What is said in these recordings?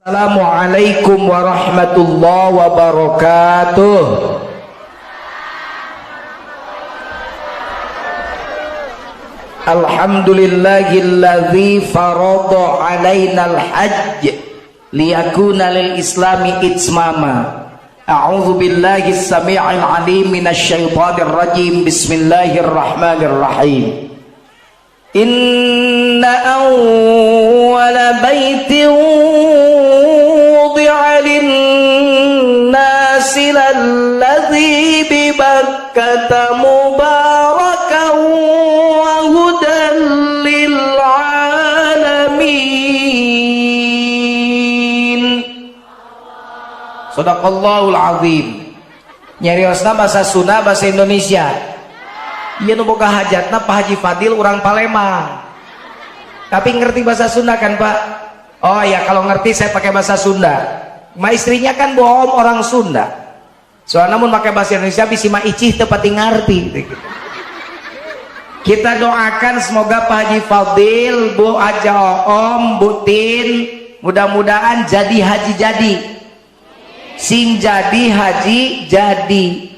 Assalamualaikum warahmatullahi wabarakatuh. Alhamdulillahilladzi farada alainal hajj liyakuna lil islami itmama. A'udzu billahi samii'il 'aliim minasy syaithanir rajim. Bismillahirrahmanirrahim. Inna awwala baitin wudi'a lin-nasi lalladzi bi Bakkata mubarakan wa hudan lil alamin. Shadaqallahul azim. Nyariosna bahasa Sunda bahasa Indonesia. Iya nu boga hajatna Pak Haji Fadil orang Palembang. Tapi ngerti bahasa Sunda kan Pak? Oh ya, kalau ngerti saya pakai bahasa Sunda. Ma istrinya kan bohong orang Sunda. Soalnya namun pakai bahasa Indonesia bisi ma icih tepati ngerti. Kita doakan semoga Pak Haji Fadil, Bu Aja Om, Bu Tin, mudah-mudahan jadi haji jadi. Sing jadi haji jadi.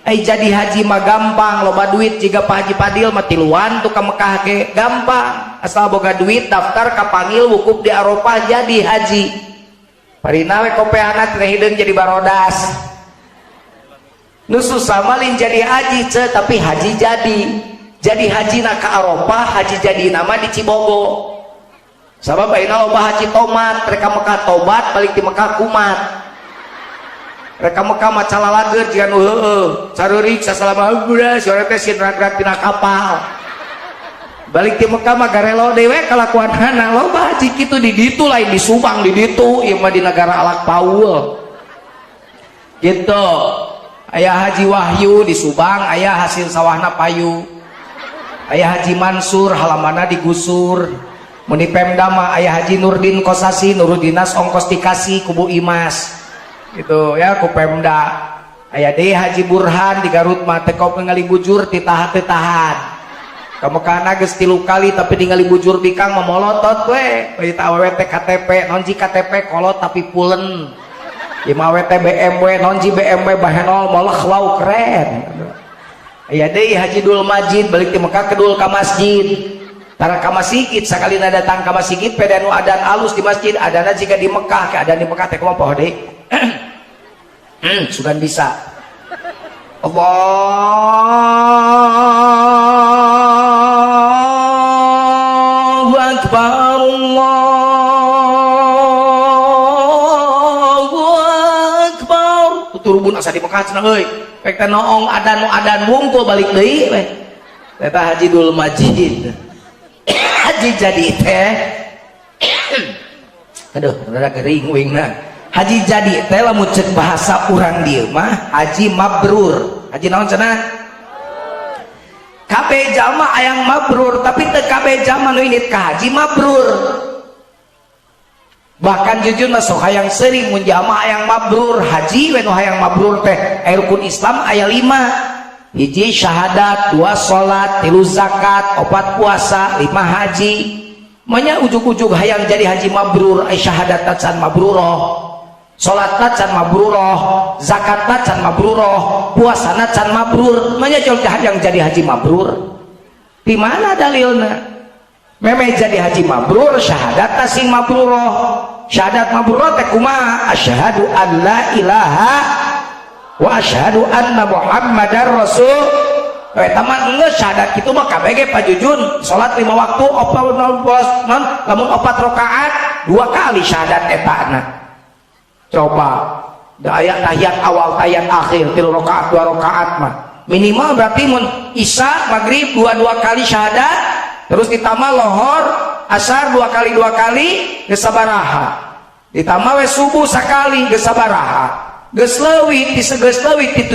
Jadi haji mah gampang, loba duit jika Pak Haji Fadil mah tiluan tuh ke Mekah ke gampang, asal boga duit daftar kapanggil wukuf di Eropa jadi haji. Parina we kopeana teh hideung jadi barodas. Nu susah malin jadi haji tapi haji jadi. Jadi haji na ke Eropa, haji jadi nama di Cibogo. Sabab ayeuna loba haji tomat, mereka Mekah tobat balik di Mekah kumat. Reka Mekah mah calalager jiga nu heueuh careurik sasalama budak sore teh sinrat-rat tina kapal balik di Mekah mah garelo dewe kalakuanana loba haji kitu di ditu lain di Subang di ditu ieu mah di negara Alak Paul gitu. Aya Haji Wahyu di Subang, aya hasil sawahna payu, aya Haji Mansur halamanna digusur, mun di Pemda mah aya Haji Nurdin Kosasi Nurudinas ongkos dikasih kubu Imas gitu ya ku Pemda. Aya deui Haji Burhan di Garut mah teh kau ningali bujur ti tahan kamu kana geus 3 kali tapi ningali bujur bikang memolotot we eta awewe teh KTP nonji KTP kolot tapi pulen ieu mah we teh BMW nonji BMW bahenol molah wow keren. Aya deui Haji Dul Majid balik ti Mekah kedul ka masjid tara ka masjid sakalina datang ka masjid peda nu adan alus di masjid adana jika di Mekah ke adan di Mekah teh kumaha poho deui sugan bisa. Allahu Akbar Allahu Akbar tuturubun asa di Mekah cenah euy pek teh noong adan nu adan wungkul balik deui we eta Haji Dul Majid haji jadi teh aduh rada gering wingna. Haji jadi teh lamun ceuk bahasa urang dieu mah haji mabrur. Haji naon cenah? Kabeh jalma hayang mabrur tapi teu kabeh jalma nu init ka haji mabrur. Bahkan jujur mah sok hayang seuring mun jalma hayang mabrur haji we nu hayang mabrur teh rukun Islam aya 5. Hiji syahadat, 2 salat, 3 zakat, 4 puasa, 5 haji. Manya ujug-ujug hayang jadi haji mabrur ay syahadat can mabruroh. Salatna can mabruroh, zakatna can mabruroh, puasana can mabrur. Manya jol yang jadi haji mabrur. Di mana dalilna? Memang jadi haji mabrur syahadatna sing mabruroh. Syahadat mabruroh teh kumaha? Asyhadu an la ilaha wa asyhadu anna Muhammadar Rasul. Taman enggak syahadat kitu mah kabeh ge pajujun salat 5 waktu lamun 4 rakaat 2 kali syahadat etana. Coba ayat tahiyat awal tahiyat akhir 3 rakaat 2 rakaat mah minimal berarti mun isya maghrib 2 kali syahadat terus ditambah lohor asar 2 kali geus sabaraha ditambah we subuh sakali geus sabaraha geus leuwih ti 7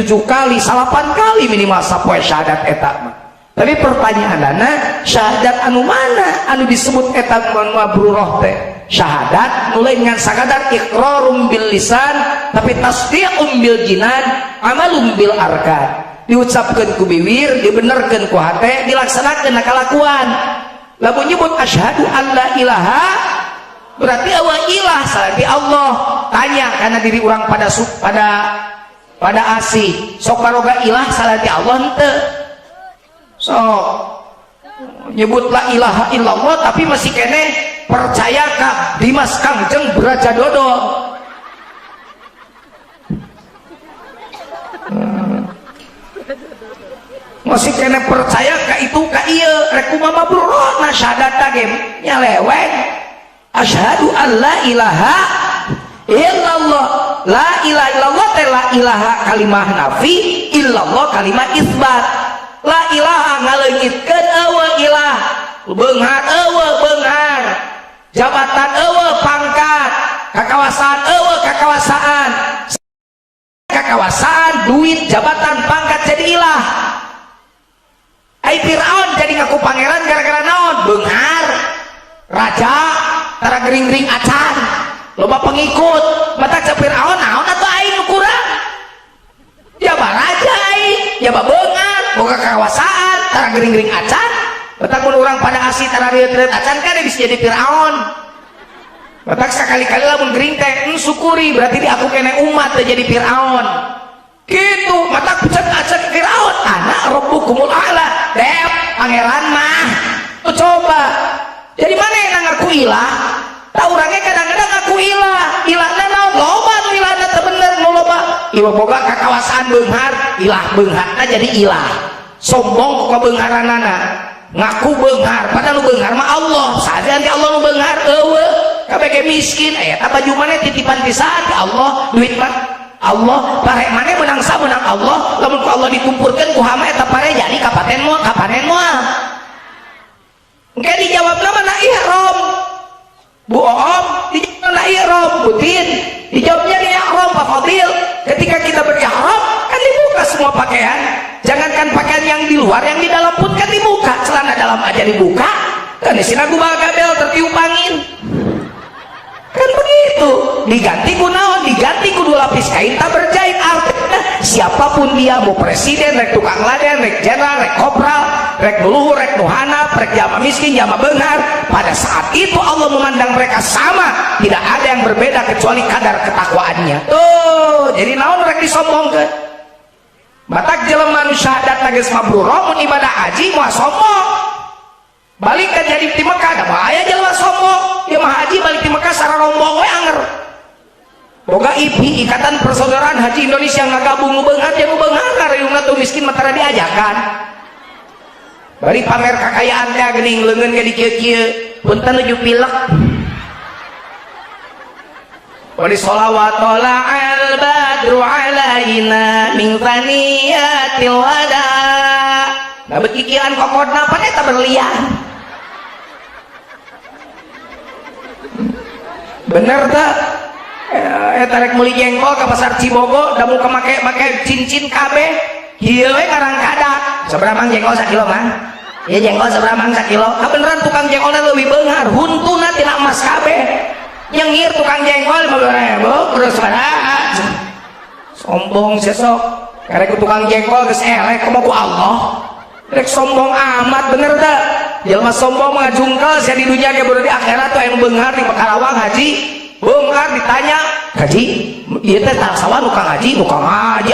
kali 8 kali minimal sapoe syahadat eta mah. Tapi pertanyaanna syahadat anu mana anu disebut eta mabruroh teh? Syahadat mulai dengan sakadar iqrarum bil lisan tapi tasdiqum bil jinan amalum bil arkan diucapkeun ku bibir dibenerkeun ku hate dilaksanakeun kalakuan. Lamun nyebut asyhadu an la ilaha berarti awa ilah salati Allah. Tanya karena diri orang pada asih sok baroga ilah salati Allah henteu. Sok nyebut la ilaha illallah tapi masih kene percaya ka Dimas Kangjeng Braja Dodo. Masih kena percaya ka itu ka ieu rek kumaha mabrurna syahadat ge nyaleweng asyhadu an la ilaha illallah. La ilaha illallah teh la ilaha kalimah nafi, illallah kalimah isbat. La ilaha ngaleungitkeun eueuh ilah, beunghar eueuh beunghar, jabatan eueuh pangkat, kakawasaan eueuh kakawasaan, kakawasaan duit jabatan pangkat jadi ilah. Ai Firaun jadi ngaku pangeran gara-gara naon? Beunghar, raja, tara gering-gering acan, loba pengikut. Mata cek Firaun naon atuh aing nu kurang? Jaba raja aing, jaba beunghar, boga kekuasaan, tara gering-gering acan. Mata mun urang pada asih tara reut-reut acan kan bisa jadi Firaun. Mata sekali-kali lamun gering teh syukuri berarti di aku kene umat teh jadi Firaun. Gitu mata pucat acan Firaun anak rabbukumul a'la dep pangeran mah coba jadi mana yang ngaku ilah tak orangnya kadang-kadang ngaku ilah ilahnya naon loba nu ilahnya teu bener nu loba ieu boga kakawasaan beunghar ilah beungharna jadi ilah sombong ka beungharanana ngaku beunghar padahal nu beunghar mah Allah saja nanti Allah nu beunghar eueuh kabeh ge miskin eta baju maneh titipan pisan ka Allah duit mah Allah parek mana menang sa menang Allah lamun ku Allah dikumpulkan ku hama eta pare jadi kapaten moal engke dijawabna mana ihram Bu Om dijawabna ihram Butin dijawabnya ihram Pak Fadil ketika kita berihram kan dibuka semua pakaian jangankan pakaian yang di luar yang di dalam pun kan dibuka celana dalam aja dibuka kan di sini gubal kabel tertiup angin kan begitu diganti ku naon diganti ku 2 lapis kain tak berjahit artinya siapapun dia mau presiden rek tukang laden rek jenderal rek kopral rek duluhur rek nuhana rek jama miskin jama beunghar pada saat itu Allah memandang mereka sama tidak ada yang berbeda kecuali kadar ketakwaannya tuh jadi naon rek disombongkeun batak jelema nu syahadat geus mabrurah mun ibadah haji moal sombong balik kan jadi di Mekah ada bahaya jelema sombong dia mah haji balik di Mekah sareng rombong we anger boga IPI Ikatan Persaudaraan Haji Indonesia ngagabung nu beunghar jeung nu beunghar karayungna tuh miskin mah tara diajakan bari pamer kakayaan teh geuning leungeun ge di kieu-kieu punten nuju pilek wali sholawat al badru alaina min thaniyatil wada nah bekikian kokodna pan eta berlian bener tak eta rek meuli jengkol ka pasar Cibogo da muka make cincin kabeh ieu we ngarang kadak sabaraha mang jengkol sakilo mang ieu jengkol sabaraha mang sakilo beneran tukang jengkolna leuwih beunghar huntuna tina emas kabeh nyengir tukang jengkol 50.000 terus sabaraha sombong sesok karek tukang jengkol geus elek kumaha ku Allah rek sombong amat bener tak jelema sombong ngajungkel sia di dunya ge baru di akhirat tuh anu beunghar di Pekarawang haji beunghar ditanya haji ieu teh salah nu kang haji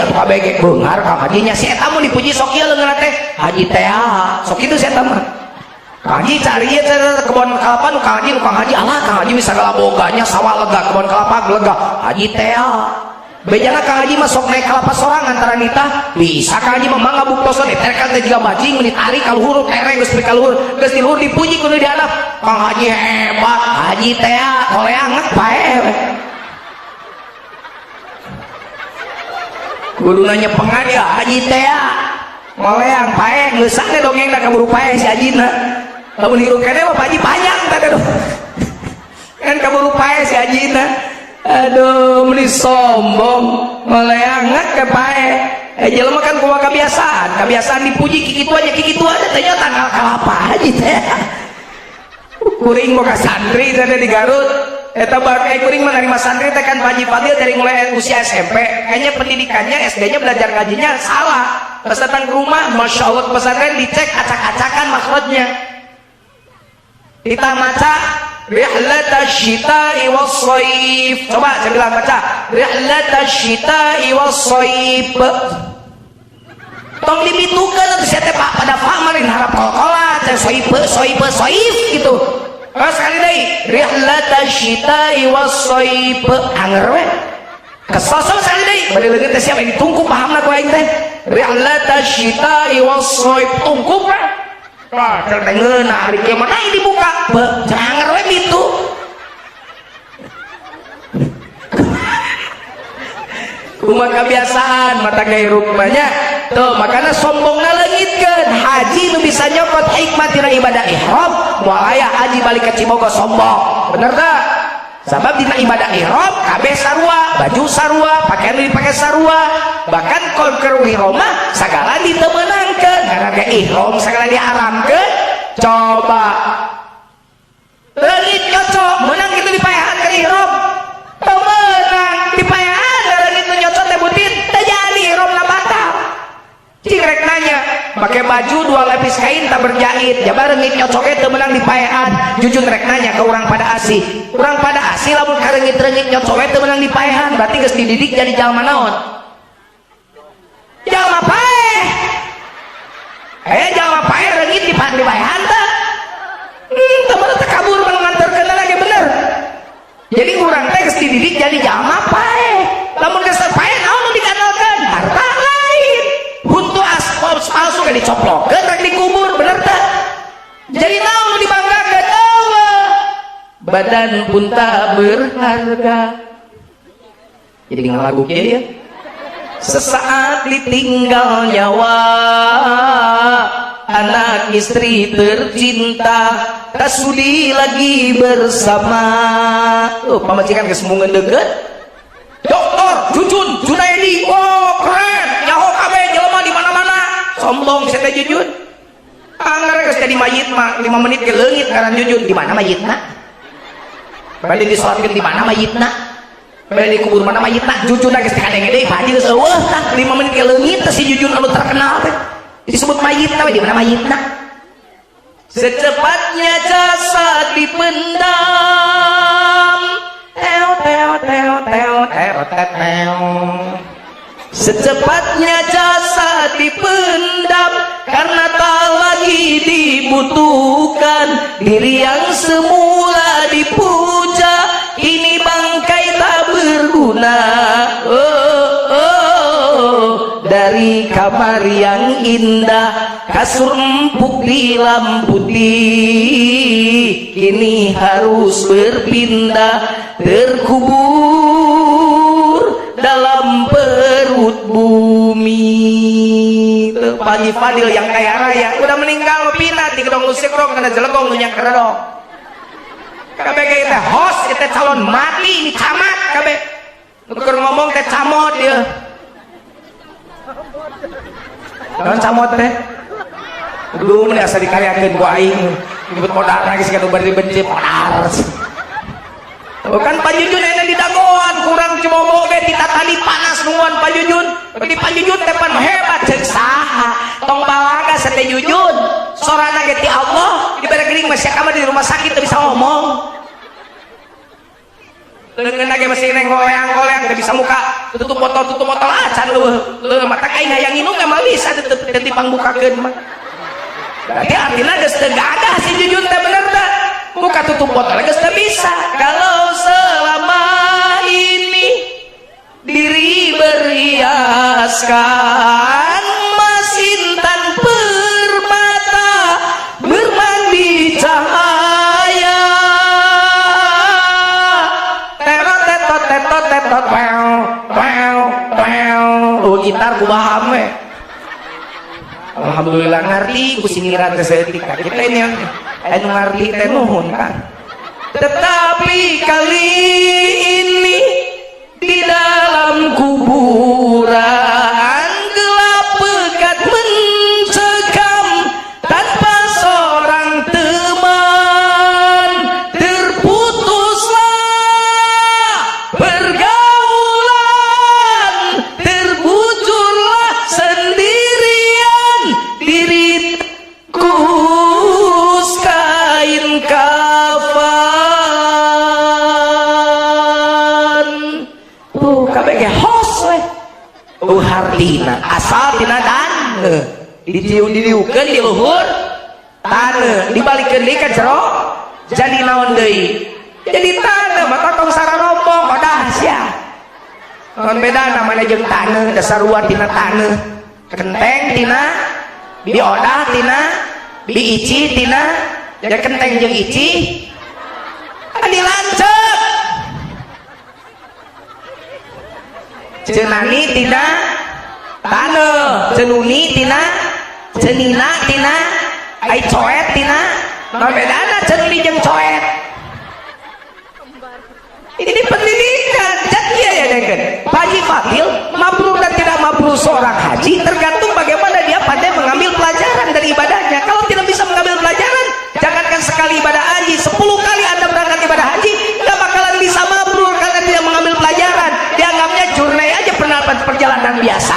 atuh kabeh ge beunghar kang hajinya si eta mun dipuji sok ieu leungeunna teh haji teh sok kitu si eta mah haji cari ieu teh kebon kelapa nu kang haji alah kang haji mah sagala boganya sawah lega kebon kelapa lega haji teh bejana kang haji mah sok naik kelapa sorangan antara nita bisa kang haji mah mangga buktosan terkan teh jiga bajing menit ari kaluhur tereng geus pri kaluhur geus di luhur dipuji ku nu dihandap kang haji hebat haji teh koleanget pae kuduna nyepengan ya haji teh koleang pae geus sane dongengna kaburu pae si hajina lamun hirup kene mah haji panjang teh kan kaburu pae si hajina aduh meni sombong ngeleangat ke pae jelema kan kumaha kebiasaan dipuji kikitu aja tanya tanggal kalapa aja teh kuring boga santri teh di Garut eta bae kuring mah narima santri teh kan Pak Haji Fadil dari mulai usia SMP kayaknya pendidikannya SD-nya belajar ngajinya salah pas datang ke rumah Masya Allah ke pesantren dicek acak-acakan makrotnya kita maca rihlatasyita'i was-shaif. Coba saya bilang baca rihlatasyita'i was-shaif. Tong dibitukeun atuh sia teh Pak pada pamarin harap kolkola teh shaif gitu. Sekali deui rihlatasyita'i was-shaif. Anger we. Kesosok sekali deui bade leungit teh siapa ditungku pahamna ku aing teh. Rihlatasyita'i was-shaif tungku we. Wah, teh ngeuna hari kieu mah dibuka. Anger we gitu. Kumaha kebiasaan mata gaya rupanya tuh makanya sombongna leungitkeun haji nu bisa nyokot hikmah tina ibadah ihram moal aya haji balik ke Cibogo sombong bener tak? Sabab dina ibadah ihram kabeh sarua baju sarua pakaian dipake sarua bahkan konker wiroma sagala ditemenangkeun karena ihram sagala diharamkeun coba leungit nyocok menang kitu dipaehan ke ihram temenang dipaehan cirek nanya pakai baju 2 lapis kain tak berjahit jabar reungit nyocoknya temenang dipaehan jujun rek nanya ke orang pada asih lamun kareungit-reungit nyocoknya temenang dipaehan berarti geus dididik jadi jalma naon jalma paeh jalma paeh reungit dipaehan teh temen teh kabur nganterkeun lagi bener jadi urang teh geus dididik jadi jalma paeh lamun geus paeh naon nu dikanalkeun harta palsu kan dicoplokeun rek dikubur bener tak jadi naon nu dibanggakeun eueuh badan pun tak berharga jadi ngalagu kieu ya sesaat ditinggal nyawa anak istri tercinta tak sudi lagi bersama pamajikan geus mungeun deukeut Dokter Jujun Junaidi oh keren nyaho kabeh jelema di mana-mana sombong bisa teh Jujun anggar geus jadi mayit mah 5 menit ke leungit ngaran Jujun di mana mayitna bade disolatkeun di mana mayitna bade dikubur mana mayitna Jujun geus kadenge deui Pak Haji geus eueuh tah 5 menit ke leungit teh si Jujun anu terkenal teh disebut mayitna we di mana mayitna secepatnya jasad dipendam secepatnya jasad dipendam karena tak lagi dibutuhkan diri yang semula dipuja kini bangkai tak berguna dari kamar yang indah kasur empuk di lampu putih kini harus berpindah terkubur dalam perut bumi. Pak Haji Fadil yang kaya raya udah meninggal pinat di gedong lusikrong kena jelegong nunya keredong kabeh ge teh host teh calon mati ini camat kabeh nuker ngomong teh camot dia naon camot teh dulu meni asa dikaryakeun ku aing nyebut modal lagi sih kanu bari benci modal bukan Pak Jujun enak di dagoan kurang Cibogo ge ditatali panas nungguan Pak Jujun di Pak Jujun teh pan hebat ceuk saha tong balaga sate Jujun sorana ge ti Allah dibere geuning masih kamar di rumah sakit teu bisa ngomong leungeunna ge masih neng goleang-goleang teu bisa muka tutup botol acan leueuh mata kain hayang inung ge mah bisa teu dipangbukakeun mah berarti artina geus teu gagah si Jujun teh bener teh muka tutup botol geus teu bisa kalau selama ini diri berhiaskan emas intan permata bermandi cahaya tetot tetot tetot tetot gitar ku paham we alhamdulillah ngarti ku singiran teh saeutik kita ini anu ngarti teh nuhun kan tetapi kali ini di dalam kuburan gelap pekat mencekam tanpa seorang teman terputuslah pergaulan terbujurlah sendirian diriku kain kafan putihna asal tina taneuh ditiup-tiupkeun di luhur taneuh dibalikeun deui ka jero jadi naon deui jadi taneuh mata tong sararombong odah sia naon bedana mana jeung taneuh dasar luar tina taneuh kenteng tina diodah tina diici tina ya kenteng jeung ici dilancep cenani tina taneuh cenuni tina cenina tina ai coet tina naon bedana cenuni jeung coet ini pendidikan jadi ya dengen Pak Haji Fadil mabrur dan tidak mabrur seorang haji tergantung bagaimana dia pandai mengambil pelajaran dari ibadahnya. Kalau tidak bisa mengambil pelajaran, jangankan sekali ibadah haji, 10 kali Anda berangkat ibadah haji nggak bakalan bisa mabrur karena tidak mengambil pelajaran. Dianggapnya journey aja perjalanan biasa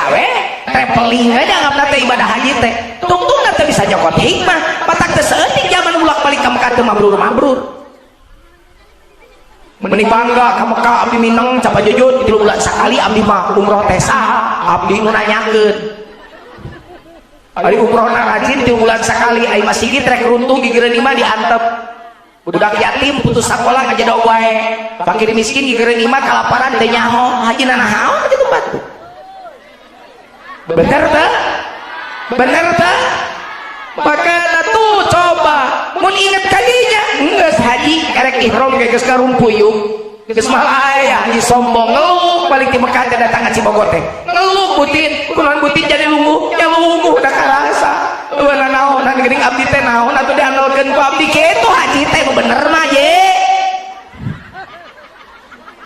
traveling aja anggap nate ibadah haji teh tungtung nate bisa nyokot hikmah patak teh seutik zaman ulak-balik ka Mekah teu mabrur meni bangga ka Mekah abdi mineng capa jujut 3 bulan sakali abdi mah umroh teh saha abdi nu nanyakeun ari umrohna rajin 3 bulan sakali ai masih trek runtuh gigireun imah diantep budak yatim putus sekolah ngajedog wae fakir miskin gigireun imah kalaparan teu nyaho haji nanahaon kitu batu bener tak maka tuh coba mun inget kadinya geus haji erek ihram geus karumpuyuk geus mal aya haji sombong ngeluh balik di Mekah teh datang ka Cibogor teh ngeluh butin kunaon butin jadi lunguh ya lunguh udah karasa eueuna naon geuning abdi teh naon atuh diandalkeun ku abdi kitu haji teh bener mah ye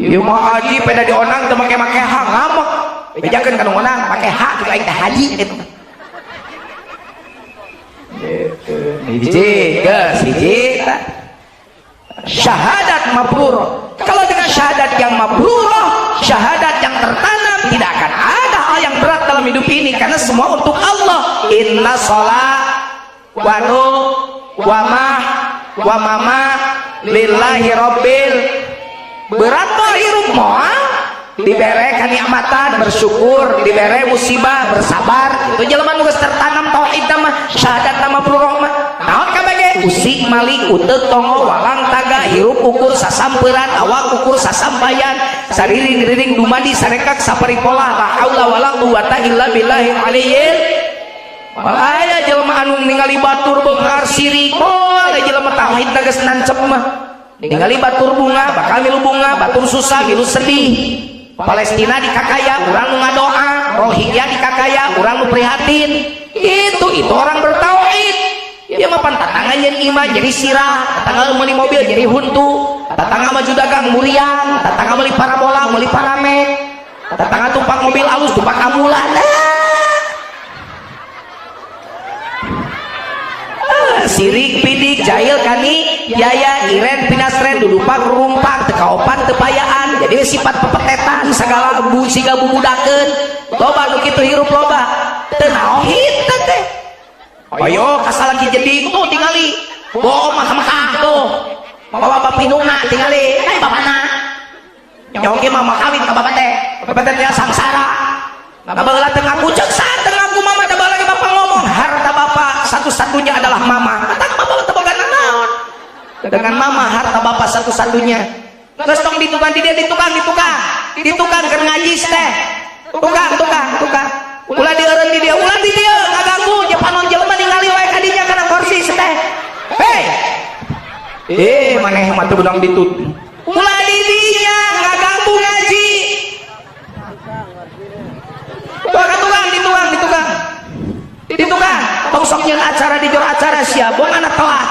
ieu mah haji peda dionang teu make-make hang ngamek bejakeun kana onang make hak gitu aing teh haji gitu hiji syahadat mabrurah. Kalau dengan syahadat yang mabrurah, syahadat yang tertanam, tidak akan ada hal yang berat dalam hidup ini karena semua untuk Allah. Inna sholat wa nu wa mah wa mama lillahi rabbil berat mah hirup moal dibere kanikmatan bersyukur dibere musibah bersabar itu jelema nu geus tertanam tauhid mah syahadat mabrurah mah naon kabage usik malik uteuk tongo walang taga hirup ukur sasampeuran awak ukur sasampayan sariring-riring dumadi sarekak saparipolah la haula wala quwata illa billahil aliyyil aya jelema anu ningali batur beunghar sirik moal jelema tauhid geus nancep mah ningali batur bunga bakal milu bunga batur susah milu sedih Palestina dikakaya, orang ngadoa, Rohingya dikakaya, orang nu prihatin. Itu orang bertauhid. Dia mah tantangan jadi iman, jadi sirah, tatangga meuli mobil jadi huntu, tatangga maju dagang murian, tatangga meuli parabola, meuli paramek, tatangga tumpak mobil alus, tumpak ambulan. Sirik pidik jahil kani yaya iren pinasren dudupak rumpak tekaopan tepayaan jadi sifat pepetetan segala bu siga bubudakeun loba nu kitu hirup loba teu naohit teh ayo kasalaki jadi tuh tingali bawa mah Mekah tuh bawa bapinungna tingali ai bapana nyong ge mah kawin ka bapak teh sangsara baheula teu ngaku ceuk saat teu ngaku mama teh lagi bapak ngomong harta bapak satu-satunya adalah mama kata bapak tebogan naon dengan mama harta bapak satu-satunya geus tong ditukang di dia ditukang keur ngaji teh tukang ulah dieureun di dia ulah di dia ngaganggu jeung panon jelema ningali wae ka dinya kana kursi teh hei maneh mah teu beunang ditut ulah di dinya ngaganggu ngaji ditukang tong sok nyeun acara di jor acara sia bong anak telat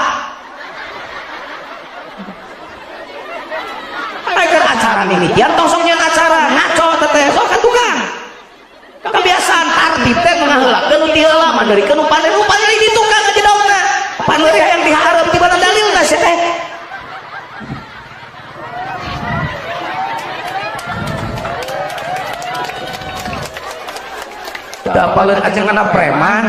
agar acara mimitian tong sok nyeun acara ngaco teteh sok ka tukang kebiasaan tardip teh ngaheulakeun nu ti heula mandeurikeun nu paneri di tukang aja daunna paneri yang diharap ti mana dalilna sia teh dapaleun ajenganna preman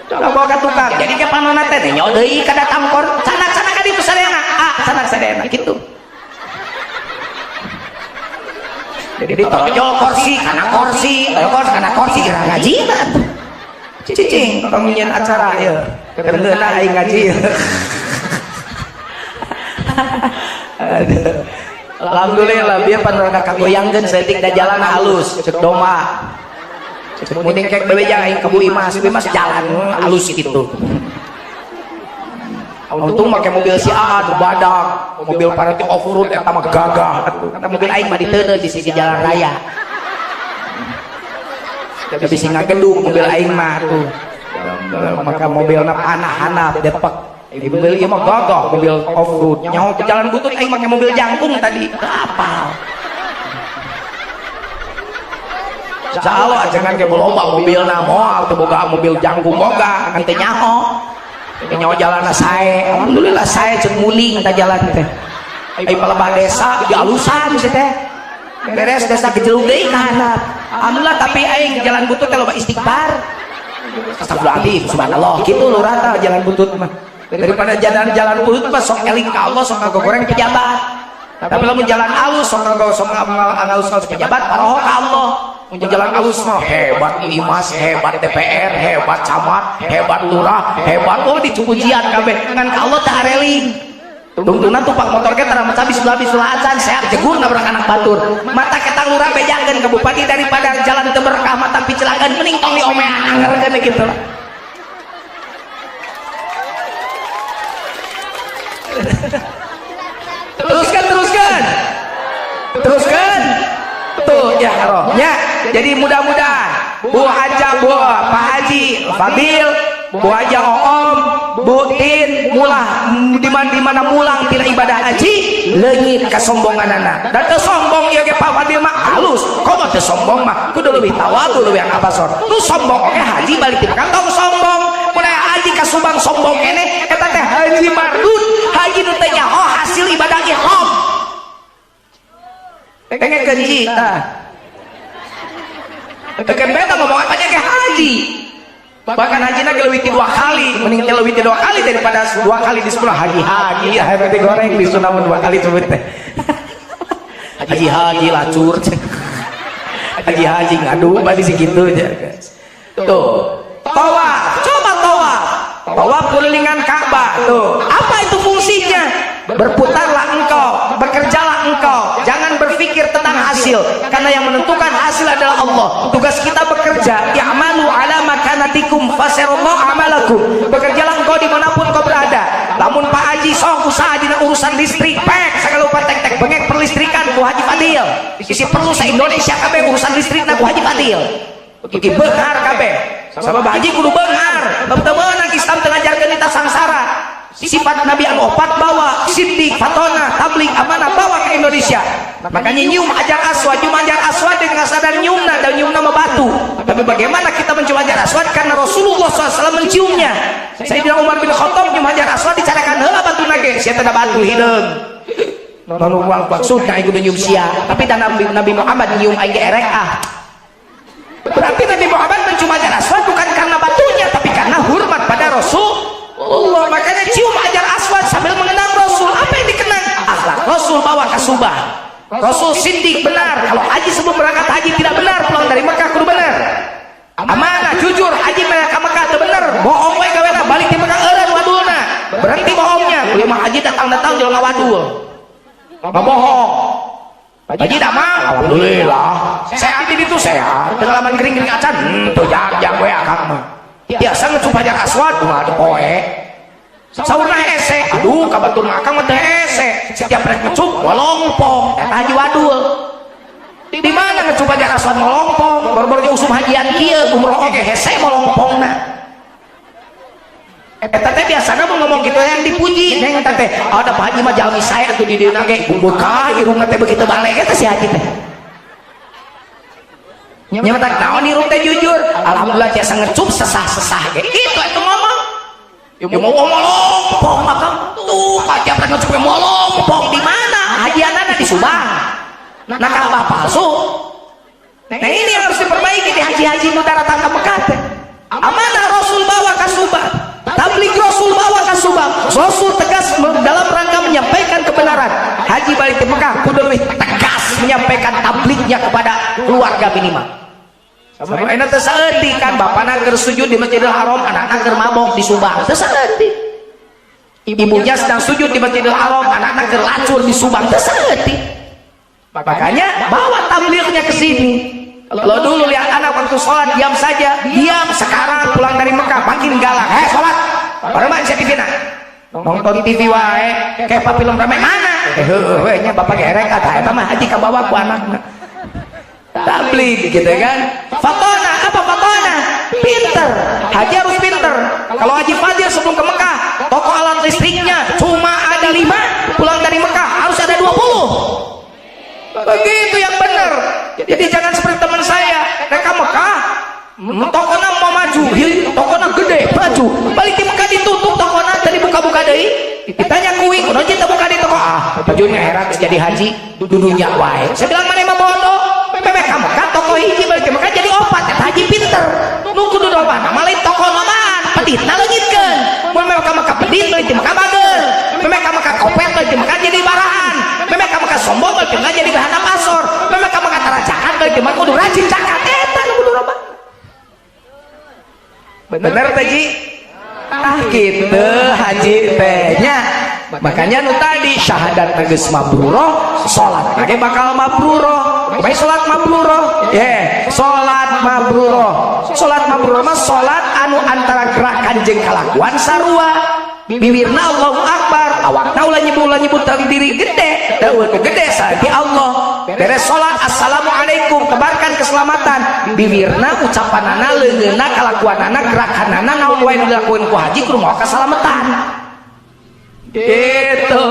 bawa ka tukang jadi ke panonna teh nyol deui ka datang kor canak-canak ka ditu sareana canak sareana kitu Jadi torojol kursi karena kursi kira ngaji cicing pemilihan acara ya karena aing ngaji. Alhamdulillah biar panorama kagoyangkeun setik da jalan halus cek doma cek mending kek bebeja aing kebu imas jalan halus gitu. Untung make mobil si A badak, mobil parati off-road eta mah gagah atuh. Eta mobil aing mah diteuneuh di sisi jalan raya. Da bisa ngagedug mobil aing mah tuh. Maka mobilna panah-hanap depek. Mobil ieu mah gagah, mobil off-road. Nyaho ke jalan butut aing make mobil jangkung tadi. Apal. Jalo jangan ke loba mobilna moal teu boga mobil jangkung boga kan teh nyaho. Nyawa jalan sae, alhamdulillah sae cek muling ta jalan teh. Ai palebah desa dialusan teh. Beres desa gejelug deui ka handap. Alhamdulillah tapi aing jalan butut teh loba istighfar. Astagfirullahaladzim, subhanallah. Kitu lurah tah jalan butut mah. Daripada jalan butut mah sok eling ka Allah sok ngagoreng pejabat. Tapi lamun jalan alus sok ngalus pejabat paroho ka Allah. Mun jalan alus mah hebat Imas, hebat DPR, hebat camat, hebat lurah, hebat dicukujian kabeh. Ngan ka Allah teh areling. Tungtuna tupak motor ge tara maca bismillah acan sehat jegur nabrak anak batur. Mata kita lurah bejakeun ka bupati daripada jalan teu berkah mata picelakan mending tong diomean angeurkeun kitu. Teruskan. Tuh ya rohnya. Jadi mudah-mudahan Bu Haja, Pak Haji, Fadil, Bu Haja Oom, Bu Tin, mulah di mana mulang tina ibadah haji, leungit kasombonganana. Dan teu sombong ieu ge Pak Fadil mah halus. Komo teu sombong mah kudu leuwih tawadhu leuwih abasor. Nu sombong oge haji balik ti kantong sombong. Mun haji kasubang sombong keneh eta teh haji mardud, haji nu teh nyaho hasil ibadah ihram. Pengen kenji tekan beta ngomong apa aja ke haji bahkan haji na kelewiti 2 kali mending kelewiti 2 kali daripada 2 kali di sekolah haji ya haji goreng di sunamun 2 kali sebut teh haji lacur haji ngadu badi segitu aja guys. Tuh tawaf, coba tawaf kelilingan Ka'bah. Tuh apa itu fungsinya? Berputarlah engkau, bekerjalah engkau, jangan berpikir tentang hasil karena yang menentukan hasil adalah Allah. Tugas kita bekerja, ya'malu ala makanatikum fasarallahu amalakum. Bekerjalah engkau dimanapun kau berada. Lamun Pak Haji sok usaha dina urusan listrik pek sakalo tek bengek perlistrikan ku Haji Fadil. Isi perlu sa Indonesia kabeh urusan listrikna ku Haji Fadil. Iki beunghar kabeh. Sabab haji kudu beunghar. Teman-teman Islam teu ngajarkeun kita sangsara. Sifat Nabi anu opat bawa siddiq, fatona, tabligh, amanah bawa ke Indonesia. Makanya nyium Hajar Aswad dengan sadar nyiumna dan nyiumna mah batu. Tapi bagaimana kita mencium Hajar Aswad karena Rasulullah SAW menciumnya. Sayyidina Umar bin Khattab nyium Hajar Aswad dicarakan heula batuna ge, sia teh batu hideung. Lalu maksudna ieu kudu nyium sia, tapi dan Nabi Muhammad nyium aing ge erek ah. Berarti Nabi Muhammad mencium Hajar Aswad bukan karena batunya tapi karena hormat pada Rasul. Allah makanya cium Hajar Aswad sambil mengenang Rasul. Apa yang dikenang? Akhlak Rasul bawa ke Subah. Rasul sindik benar. Kalau haji sebelum berangkat haji tidak benar, pulang dari Mekah kudu benar. Amanah, jujur, haji mereka Mekah itu benar. Bohong we gawena balik di Mekah eureun wadulna. Berhenti bohongnya. Kuliah mah haji datang-datang jeung ngawadul. Enggak bohong. Haji dah mah alhamdulillah. Sehat ini tuh sehat. Pengalaman kering-kering acan. Tuh jag we akang mah. Biasa ngecup Hajar Aswad mah ada poe. Saurna hese, aduh kabatur mah akang mah teh hese. Setiap rek ngecup ngolompong, eta haji wadul. Di mana ngecup Hajar Aswad ngolompong? Baru-baru usum hajian kieu umroh oge hese ngolompongna. Eta teh biasana mau ngomong kitu yang dipuji, neng eta teh, ada Pak Haji mah jalmi sae atuh di dieu ge, beuka irungna teh begitu balik eta si haji teh. Nyata naon irung teh jujur, alhamdulillah tiasa ngecup sesah-sesah ge. Kitu eta ngomong. Ya mau ngolompong maka tuh pajak rek ngecup ngolompong di mana? Hajianana di Subang. Nah Ka'bah palsu. Nah ini yang harus diperbaiki di haji-haji nu daratan ka Mekah teh. Amanah Rasul bawa ka Subang. Tabligh Rasul bawa ke Subang. Rasul tegas dalam rangka menyampaikan kebenaran. Haji balik ke Mekah kudu lebih tegas menyampaikan tablignya kepada keluarga minimal. Sama enak tersaeti kan bapakna keur sujud di Masjidil Haram, anakna keur mabok di Subang. Tersaeti. Ibunya sedang sujud di Masjidil Haram, anakna keur lacur di Subang. Tersaeti. Makanya bawa tablighnya ke sini. Kalau dulu lihat anak waktu sholat diam saja, diam. Sekarang pulang dari Mekah makin galak. Sholat. Baru main TV-na. Nonton TV wae, kayak film rame mana? Nya bapak gerek ada eta mah haji ka bawa ku anakna. Tabligh gitu kan. Fatona, apa fatona? Pinter. Haji harus pinter. Kalau Haji Fadil sebelum ke Mekah, toko alat listriknya cuma ada 5, pulang dari Mekah harus ada 20. Begitu yang benar. Jadi jangan seperti teman saya, mereka Mekah, tokona mau maju, tokona gede, maju. Balik di Mekah ditutup tokona, tadi buka-buka deui. Ditanya kuing, kudu kita buka di toko. Bajunya heran jadi haji, dudunya wae. Saya bilang mana mah bodoh. Mereka Mekah toko hiji balik di Mekah jadi opat, haji pinter. Nu kudu opat, malih toko naman, peditna leungitkeun. Mun mereka Mekah pedit balik di Mekah bager. Mereka Mekah kopet balik di Mekah jadi barahan. Mereka Mekah sombong balik di Mekah jadi bahan pasor. Mereka Mekah tarajakan balik di Mekah kudu rajin zakat. Eta nu kudu opat. Bener tadi gitu haji tehnya. Makanya nu tadi syahadat geus mabruroh, salat ge bakal mabruroh. Bae salat mabruroh salat mabruroh. Salat mabruroh mah salat anu antara gerakan jeung kalakuan sarua. Bibirna Allahu Akbar, awakna ulah nyebut diri gede, daun gede saja Allah. Beres salat assalamualaikum, tebarkan keselamatan. Bibirna ucapanana leungeunna kalakuanana gerakanana naon wae dilakukeun ku haji kudu moal keselamatan. Gitu.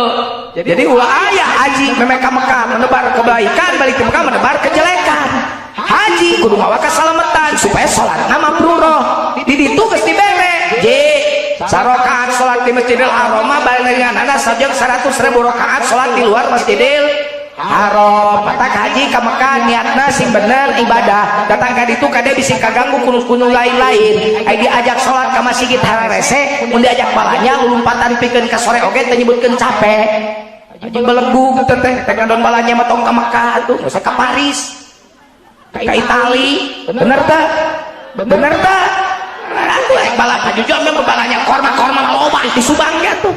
Jadi ulah aya haji meme ka Mekah menebar kebaikan, balik ke Mekah menebar kejelekan. Haji kudu mawa keselamatan supaya salatna mabruroh. Di ditu geus dibere. Sarokaat sholat di Masjidil Haram barengan ada sajak 100.000 rakaat sholat di luar Masjidil Haram. Matak haji ka Mekah niatna sing bener ibadah, datang ka ditu kade bisi kaganggu kuno-kuno lain-lain. Ai diajak sholat ka masjid hararese, mun diajak balanya lumpatan pikeun ka sore oge teh nyebutkeun capek. Haji belegu teh teh ngadon balanya mah tong ka Mekah atuh, geus ka Paris, ka Itali. Bener teh? Bener teh? Aku balap jujur memang balanya korma loba di Subang tuh.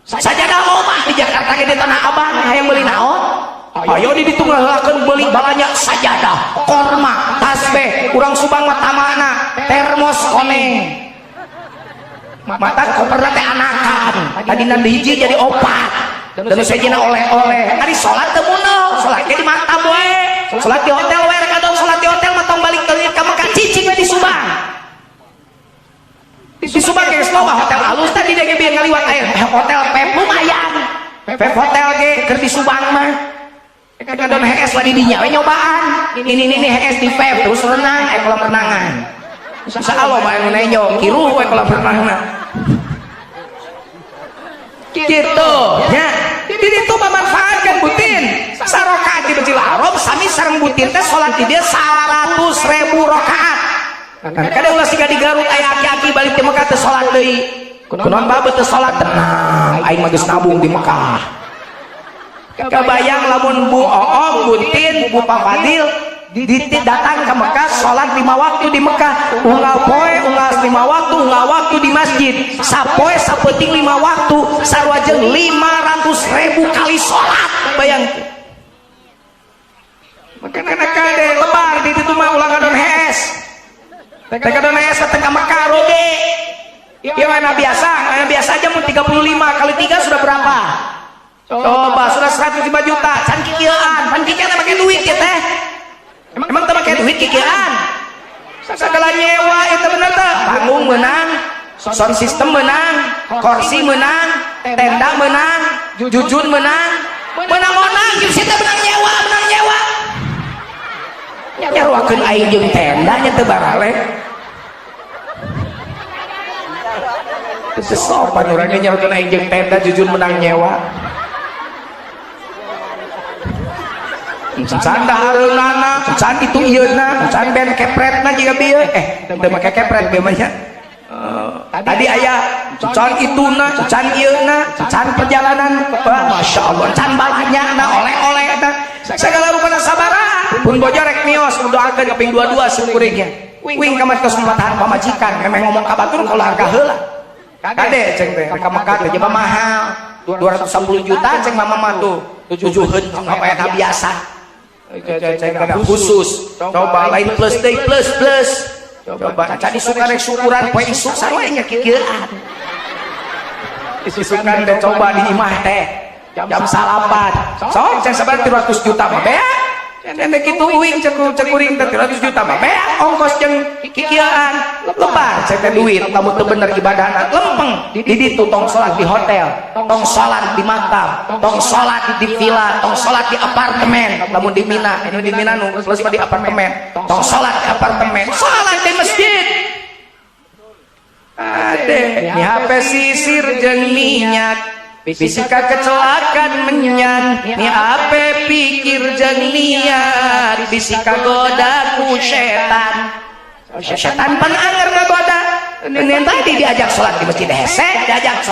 Sajadah loba di Jakarta ge di Tanah Abang hayang meuli naon? Ayo di ditu ngalakeun meuli balanya sajadah, korma, tasbih, urang Subang mah tamana, termos koneng. Mata koperna teh anakan. Tadina hiji jadi opat. Dan sejena oleh-oleh. Ari salat teu munul, salat ge di maktab we. Salat di hotel we rek adong salat di hotel mah tong balik teuing ka Mekah cicing we di Subang. Di Subang geus loba hotel alus tadi dia ge bieu ngaliwat air hotel Pep lumayan. Pep hotel ge keur di Subang mah. Kadon HS lah di dinya we nyobaan. Ini HS di Pep terus renang kolam renangan. Insyaallah bae nu nenyo kiru we kolam renangna. Gitu nya. Di ditu memanfaatkan butin. Sarokaat di Masjidil Haram sami sareng butin teh salat di dieu 100.000 rakaat. Kadang ulah siga di Garut aya aki-aki balik di Mekah teh salat deui. Kunaon babe teh salat tenang, aing mah geus nabung di Mekah. Kebayang lamun Bu Oom, Buntin, Bu Pak Fadil datang ke Mekah salat 5 waktu di Mekah. Unggal poe, unggal 5 waktu, unggal waktu di masjid. Sapoe sapeuting 5 waktu, sarua jeung 500.000 kali salat. Bayangkeun. Makana kade lebar di ditu mah ulah ngadon HS. Teka dona esa tengah Mekah roge. Iya mana biasa aja mau 35 kali 3 sudah berapa? Coba sudah 105 juta. Can kikieuan, pan kikieuan make duit ya teh. Emang teu make duit kikieuan? Segala nyewa itu bener teh. Panggung menang, sound system menang, kursi menang, tenda menang, jujun menang. Menang jeung teh menang nyewa. Nyaruakeun aing jeung tenda nya teu barale. Teu sopan urang ge nyaruakeun aing jeung tenda jujun menang nyewa. Can dahareunana, can itu ieuna, can ben kepretna jiga bieu. Teu make kepret ge mah nya. Tadi aya can ituna, can ieuna, can perjalanan. Masyaallah, can balanyana oleh-oleh eta. Segala rupana sabaraha. pun bojo rek mios doakeun kaping 22 syukuringnya wing ka matos matahan pamajikan memang ngomong ka batur kalau harga heula kade ceng teh rek ka Mekah teh jaba mahal 210 juta ceng mama tuh tujuheun apa ya biasa ceng khusus coba lain plus deui plus coba cadi suka rek syukuran poe isuk sarua nya kieuan isukan teh coba di imah teh jam salapan sok ceng sabar 300 juta mah bea cenah kitu uing cekuring teh 300 juta mah bea ongkos jeung kikieuan lebar cek teh duit lamun teu bener ibadahna lempeng di ditu tong salat di hotel tong salat di makam tong salat di villa tong salat di apartemen lamun di Mina ini di Mina nu plus di apartemen tong salat di apartemen salat di masjid ade di HP sisir jeung minyak fisika kecelakaan menyan ni ape pikir jeung niat fisika goda ku setan pan anger ngagoda nen tadi diajak sholat di masjid hese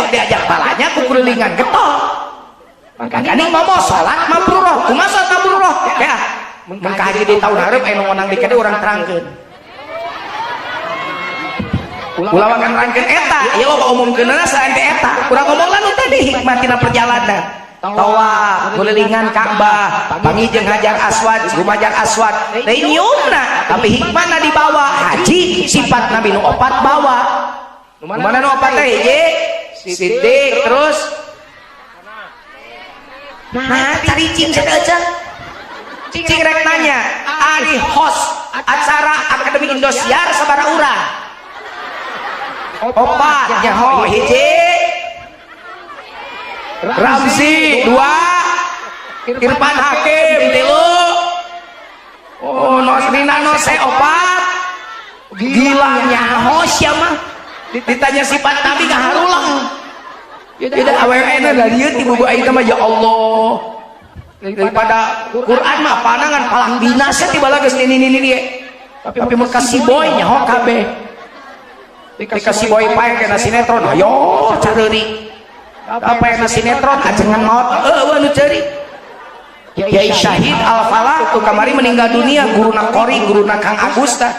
diajak palanya ku kulilingan getol makanya ngomong sholat mabruroh kumaha sholat mabruroh ya mun kaji di tahun hareup anu ngonang di kade urang terangkeun ulah makan rangkeun eta ieu mah umumkeunna selain teh eta urang ngomong lalu tadi hikmatina perjalanan tawaf kulilingan Ka'bah pangi jeung Hajar Aswad Hajar Aswad teh nyiumna tapi hikmahna dibawa haji sifat Nabi nu opat bawa nu mana nu opat teh hiji Siddiq terus nah cari cing saeuceung cing rek nanya ari host acara Akademi Indosiar sabaraha urang opat nyaho hiji Ramzi 2 Irfan Hakim 3 oh Nosrina Nose 4 gila nyaho sia mah ditanya sifat Nabi ngaharulang tidak awewena da dieu ti bubu aing mah ya Allah daripada Quran mah panangan palang binasa ti bala geus ini dia tapi mun kasih boy nyaho kabeh dikasih boy pae kena sinetron ayo careuri apa yang sinetron ajengan maut anu cari Kiai Syahid Al-Falah tuh kamari meninggal dunia guruna Kori guruna Kang Agus tah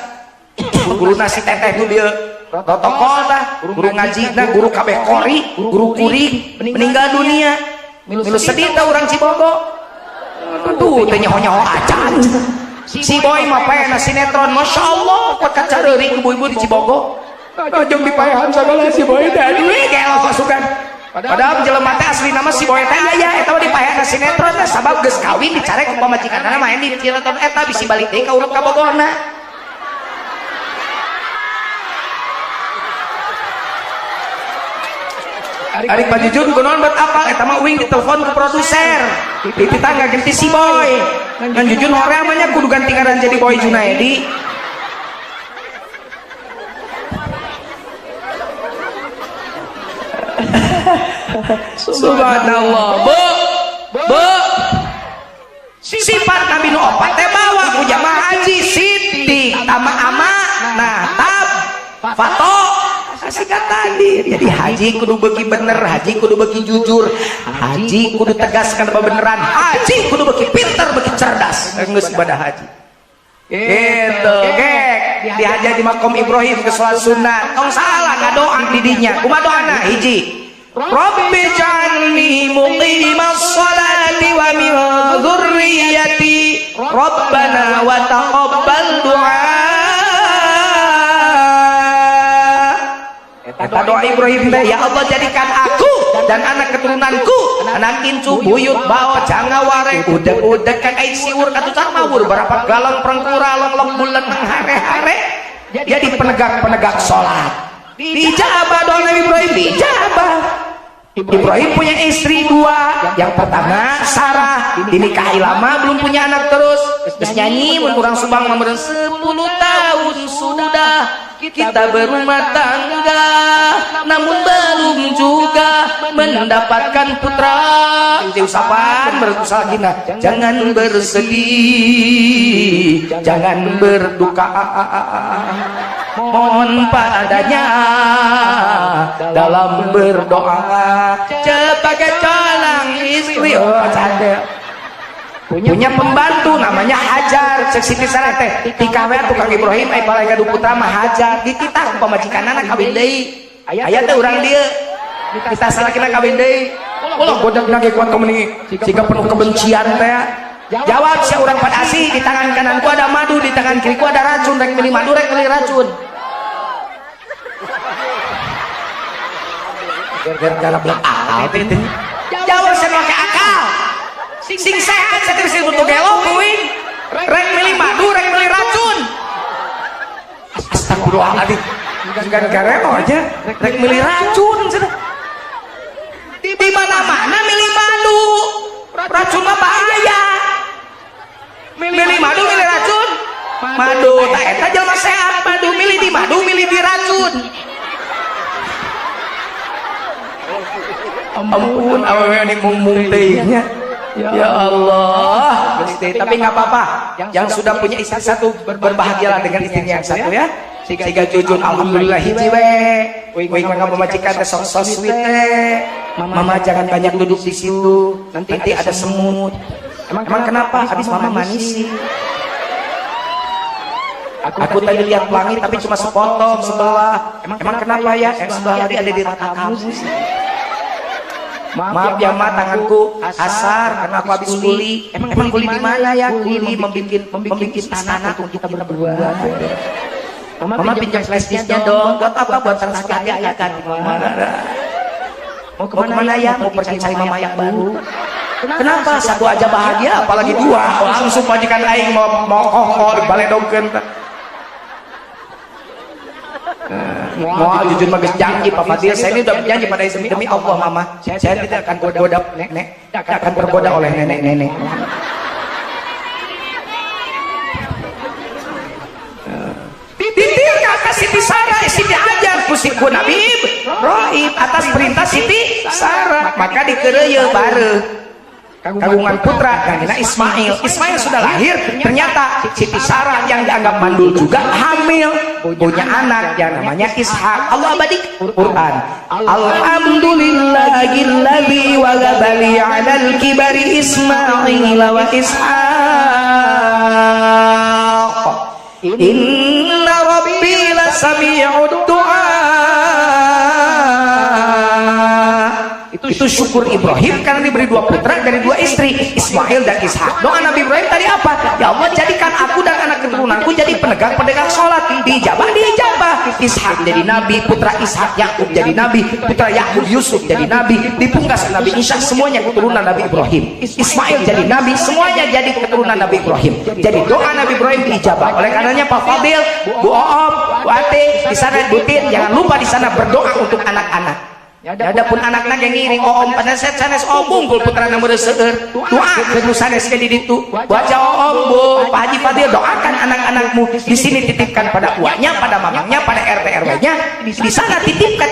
guruna si teteh nu dieu protokol tah guru ngajina guru kabeh Kori guru kuring meninggal dunia milu sedih tah urang Cibogo tuh teh nyaho-nyaho acan si boy mah pae na sinetron masyaallah pot kacareuri ibu-ibu di Cibogo jeung dipaehan sagala si boy teh aduh kayak pasukan padahal jelema teh asli nama si boy teh aya eta mah dipaehan sinetron teh sabab geus kawin dicarek ku pamajikanna main di sinetron eta bisi balik deui ka urut ka Bogorna Arik Pajujun kunaon bet apal eta mah uing ditelepon ku produser dititangga ganti si boy ngan Jujun hoream nya kudu ganti ngaran jadi Boy Junaedi subhanallah bu sifat Nabi nu opat teh bawa ku jamaah haji Siddiq tama ama nah tab fato asikat tadi jadi haji kudu beuki bener haji kudu beuki jujur haji kudu tegaskan kebenaran haji kudu beuki pinter beuki cerdas geus ibadah haji itu gek dihaja di makom Ibrahim ke sholat sunat tong salah ngadoa di dinya kumaha doana hiji Rabbi ja'alni muqimas sholati wa min dzurriyyati Rabbana wa taqabbal du'a eta doa Ibrahim teh ya Allah jadikan aku dan anak keturunanku anak incu buyut bao janga wareng udeg-udeg kayak siur katusan mawur berapa galon perengkura long bulan hare-hare jadi penegak sholat dijabah doa Nabi Ibrahim dijabah Ibrahim punya istri 2 yang pertama Sarah dinikahi lama belum punya anak terus nyanyi kurang subang 10 tahun sudah kita berumah tangga namun belum juga mendapatkan putra itu usapan berusaha gina jangan bersedih jangan berduka mohon padanya dalam berdoa sebagai calon istri punya pembantu namanya Hajar. Cek Siti Sarah teh di kawe tukang Ibrahim balaga du putra mah Hajar dititah pamajikanana kawin deui. Aya teh urang dieu kita salakina kawin deui. Ulah godakna ge kuat kameni siga penuh kebencian teh. Jawab sia urang pada asih, di tangan kananku ada madu, di tangan kiriku ada racun, rek milih madu rek milih racun. Gara-gara belum akal teh. Jawab sia make akal. Sing sehat satir sing butuh gelo kuing. Rek milih madu, rek milih racun. Astagfirullahaladzim. Gara-gara aja rek milih racun cenah. Di mana-mana milih madu. Racun mah bahaya. Milih madu milih racun. Madu tak eta jelema sehat, madu milih di madu milih di racun. Ampun awewe ning mung teh nya. Ya Allah, tapi nggak apa-apa. Yang sudah punya istri satu berbahagialah dengan istrinya yang satu ya. Siga jujun alhamdulillah hiji we. Wing mangga pemajikan teh sok sweet teh. Mama jangan banyak duduk di situ. Nanti ada semut. Emang kenapa? Habis mama manis sih. Aku tadi lihat pelangi tapi cuma sepotong sebelah. Emang kenapa ya? Sebelah lagi ada di rata kamu sih. Maaf ya ma, tanganku asar karena aku habis kuli. Emang kuli di mana ya? Kuli membikin istana untuk kita berdua. Mama pinjam flash disknya dong. Buat apa? Buat translate ya kan? Mau kemana ya? Mau pergi cari mama yang baru. Kenapa? Satu aja bahagia, apalagi dua. Langsung majikan aing mau kokol baledogkeun. Mau jujur mah geus janji Pak Fadil, saya ini udah berjanji pada istri demi Allah mama, saya tidak akan tergoda nenek, tidak akan tergoda oleh nenek-nenek. Titir kata Siti Sarah, Siti Hajar kusiku Nabi Ibrahim atas perintah Siti Sarah, maka dikeureuyeun bareu kagungan putra kanina Ismail. Ismail sudah lahir, ternyata Siti Sarah yang dianggap mandul juga hamil, punya anak yang namanya Ishak. Allah abadi Quran. Alhamdulillahilladzi waghabali 'alal kibari Ismail wa Ishaq. Inna rabbi lasami'ud du'a. Itu syukur Ibrahim karena diberi dua putra dari dua istri, Ismail dan Ishak. Doa Nabi Ibrahim tadi apa? Ya Allah, jadikan aku dan anak keturunanku jadi penegak sholat. Dijabah. Ishak jadi nabi, putra Ishak Yakub jadi nabi, putra Yakub Yusuf jadi nabi, dipungkas Nabi Isa, semuanya keturunan Nabi Ibrahim. Ismail jadi nabi, semuanya jadi keturunan Nabi Ibrahim. Jadi doa Nabi Ibrahim dijabah. Oleh karenanya Pak Fadil, Bu Oom, Bu Ate, di sana Butin, jangan lupa di sana berdoa untuk anak-anak. Ya adapun anak-anak yang ngiring Oom pada sanes bungkul putra nomor seueur doa ke sanes ke di ditu baca Oom Bu Pak Haji Fadil doakan anak-anakmu di sini titipkan pada uaknya, pada mamangnya, pada RT RW-nya, di sana titipkan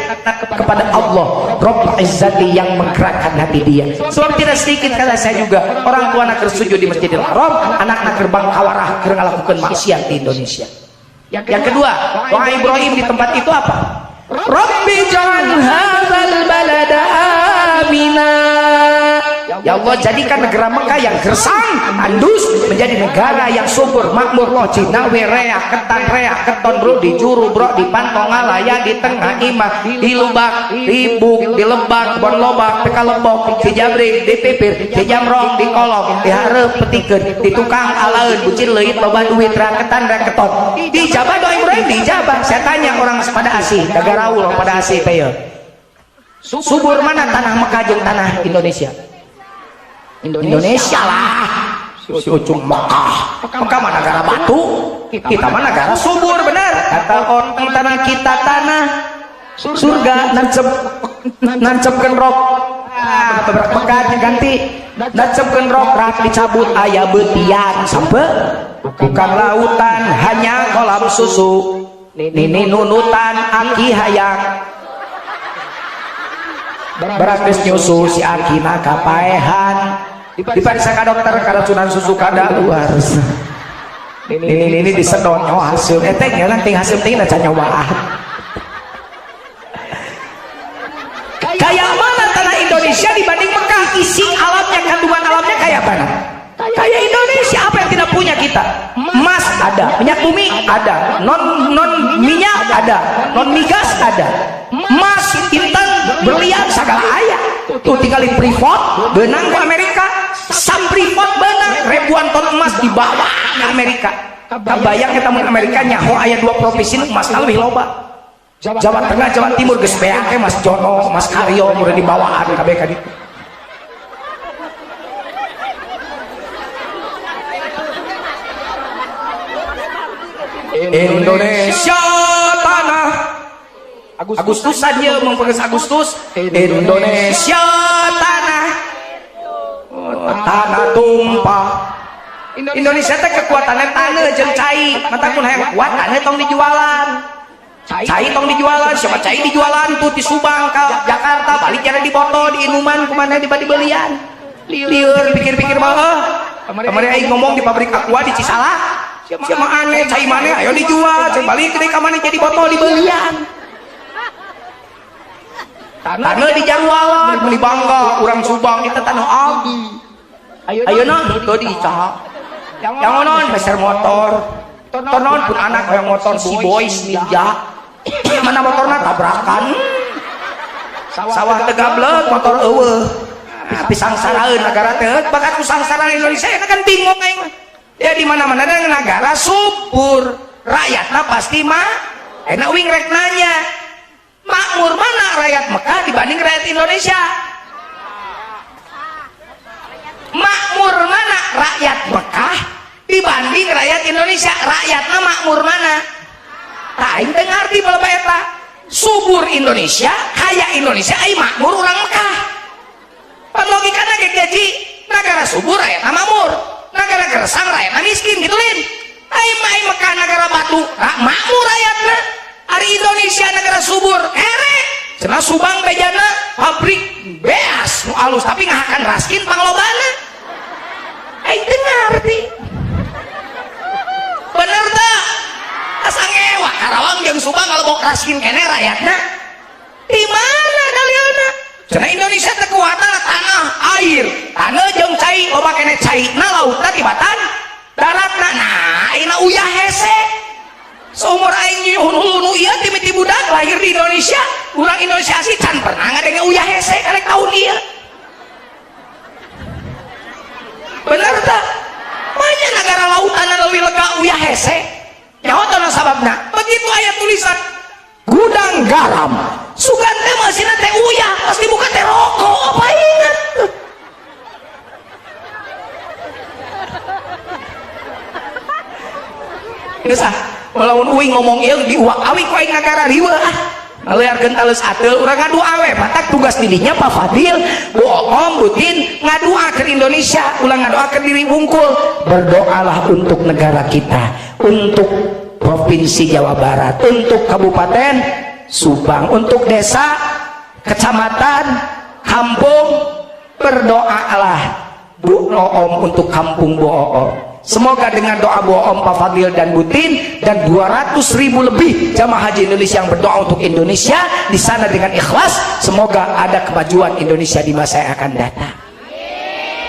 kepada Allah Rabbul Izzati yang menggerakkan hati dia. Sebab tidak sedikit kala saya juga orang tua anak bersujud di Masjidil Haram, anak-anak gerbang kawarah keur ngalakukeun maksiat di Indonesia. Yang kedua, doa Ibrahim di tempat itu apa? Rabbi ja'al hadzal balada amina. Ya Allah, jadikan negara Mekah yang gersang, andus menjadi negara yang subur, makmur, loh, Cinawe, reak, keton bro, di juru bro, di pantong alaya, di tengah imah, di lubak, di buk, di lebak, bon lobak, di kalebok, di jabrik, di pipir, di jamrong, di kolong, di hareup petikeun, di tukang alaeun, bucin leuit, loba duit, raketan, keton. Dijabah doa Ibrahim, dijabah. Saya tanya orang pada asih, Gagaraul pada asih teh. Subur mana tanah Mekah jeung tanah Indonesia? Indonesia lah. Si ujung Mekah. Mekah mah negara batu, kita mah negara subur, benar. Kata orang tanah kita tanah surga, nancepkeun rok. Mekah ganti nancepkeun rok rak dicabut aya beutian sampai bukan lautan hanya kolam susu. Nini nunutan aki hayang berakis nyusu si akina kapaehan diperiksa ke dokter karacunan susu kada luar. Ini disedot nyawa hasil etengnya nanti hasil tinggal aja nyawaan. Kayak mana tanah Indonesia dibanding Mekah? Isi alamnya, kandungan alamnya kayak mana? Kayak Indonesia apa yang tidak punya kita? Emas ada, minyak bumi ada, non minyak ada, non migas ada, emas, intan, berlian segala aya. Tuh tinggalin Freeport, benang ke Amerika, sam Freeport benang ribuan ton emas dibawa ke Amerika. Kebayang kita mun Amerika nyaho aya 2 provinsi emas lebih loba. Jawa Tengah, Jawa Timur geus beake Mas Jono, Mas Karyo udah dibawaan kabeh ka ditu. Indonesia tanah Agustus saja mengpegas Agustus. Indonesia tanah tanah tumpah. Indonesia teh kekuatannya tanah jeung cai, mata kun hayang kuat tanah tong dijualan. Cai tong dijualan, siapa cai dijualan tuh di Subang ke Jakarta, balik cara di foto di inuman kemana di belian. Lieur pikir-pikir mah kemarin aing ngomong di pabrik aqua di Cisalak. Siapa aneh cai mana ayo dijual, cai balik ke ka mana jadi foto di belian. Tanah di Jarwalan beli bangga urang Subang itu tanah abdi. Ayeuna teu dicah. Yang onon beser motor. Tonon pun anak yang motor si boys ninja. Mana motorna tabrakan. Sawah tegableut motor eueuh. Pisang saraeun negara teh bakat usang sarana Indonesia kan bingung aing. Ya di mana-mana ada negara subur, rakyatna pasti mah enak wing rek nanya. Makmur mana rakyat Mekah dibanding rakyat Indonesia? Makmur mana rakyat Mekah dibanding rakyat Indonesia? Rakyatna makmur mana? Aing teu ngarti bala eta. Subur Indonesia, kaya Indonesia, ai makmur urang Mekah. Pan logikana ge gaji negara subur rakyatna makmur, negara gersang rakyatna miskin gitu lin. Ai Mekah negara batu, makmur rakyatna. Ari Indonesia negara subur, ere. Cenah Subang bejana pabrik beas nu alus tapi ngahakan raskin panglobana. Aing teu ngarti. Bener teh? Asa ngewa Karawang jeung Subang kalau mau raskin kene rakyatna. Di mana kaliana? Cenah Indonesia teh kuatna tanah, air, tanah jeung cai, loba kene caina lautna tibatan, daratna nah ayeuna uyah hese. Seumur aing nyuhun-hulu ieu timiti budak lahir di Indonesia, urang Indonesia sih can pernah ngadenge uyah hese karek taun ieu. Bener teh? Banyak negara lautan leuwih lega uyah hese. Nyaho teh sababna? Begitu aya tulisan gudang garam. Sugan teh meusina teh uyah, pasti bukan teh rokok apa ingat. Geus walaupun uing ngomong ieu di uak awi ku aing negara riweuh ngalearkeun taleus ateul urang ngadu awe batak tugas dirinya Pak Fadil bohong rutin ngaduakeun Indonesia ulang ngaduakeun diri wungkul berdoalah untuk negara kita, untuk provinsi Jawa Barat, untuk kabupaten Subang, untuk desa, kecamatan, kampung, berdoalah Bu Noom untuk kampung Bu Oom. Semoga dengan doa Bu Om, Pak Fadil dan Butin dan 200.000 lebih jamaah haji Indonesia yang berdoa untuk Indonesia di sana dengan ikhlas, semoga ada kemajuan Indonesia di masa yang akan datang.